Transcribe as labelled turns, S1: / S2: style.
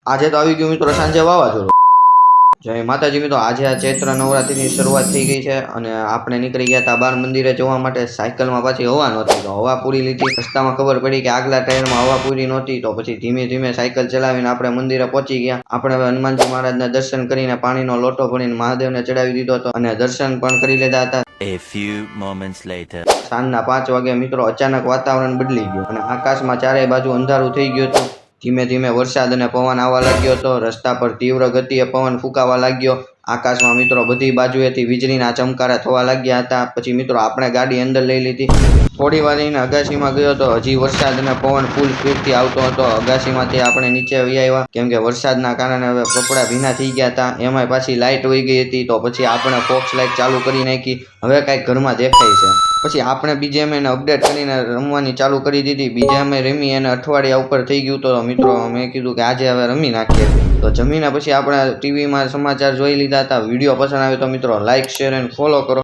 S1: આજે તો આવી ગયું મિત્રો સાંજે વાવાઝોડું। જય માતાજી મિત્રો, આજે આ ચૈત્ર નવરાત્રિની શરૂઆત થઈ ગઈ છે અને આપણે નીકળી ગયા હતા બાર મંદિરે જવા માટે। સાયકલમાં પાછી હવા નહોતી તો હવા પૂરી લીધી। રસ્તામાં ખબર પડી કે આગલા ટાયરમાં હવા પૂરી નહોતી તો પછી ધીમે ધીમે સાયકલ ચલાવીને આપણે મંદિરે પહોંચી ગયા। આપણે હવે હનુમાનજી મહારાજના દર્શન કરીને પાણીનો લોટો ભરીને મહાદેવને ચડાવી દીધો હતો અને દર્શન પણ કરી લીધા હતા।
S2: A few moments later.
S1: સાંજના 5 વાગે મિત્રો અચાનક વાતાવરણ બદલી ગયું અને આકાશમાં ચારેય બાજુ અંધારું થઈ ગયું હતું। ધીમે ધીમે વરસાદ અને પવન આવવા લાગ્યો હતો। રસ્તા પર તીવ્ર ગતિએ પવન ફૂંકાવા લાગ્યો। આકાશમાં મિત્રો બધી બાજુએથી વીજળીના ચમકારા થવા લાગ્યા હતા। પછી મિત્રો આપણે ગાડી અંદર લઈ લીધી। થોડી વાર રહીને અગાસીમાં ગયો તો હજી વરસાદ અને પવન ફૂલ સ્પીડથી આવતો હતો। અગાસીમાંથી આપણે નીચે વહી આવ્યા કેમ કે વરસાદના કારણે હવે કપડાં ભીના થઈ ગયા હતા। એમાંય પાછી લાઇટ વહી ગઈ હતી તો પછી આપણે ફોક્સ લાઇટ ચાલુ કરી નાખી। હવે કાંઈક ઘરમાં દેખાય છે। પછી આપણે બીજેએમઆઈને અપડેટ કરીને રમવાની ચાલુ કરી દીધી। બીજેએમઆઈ રમી અને અઠવાડિયા ઉપર થઈ ગયું તો મિત્રો મેં કીધું કે આજે હવે રમી નાખીએ। તો જમીને પછી આપણે ટીવીમાં સમાચાર જોઈ લીધા હતા। વિડીયો પસંદ આવે તો મિત્રો લાઇક, શેર અને ફોલો કરો।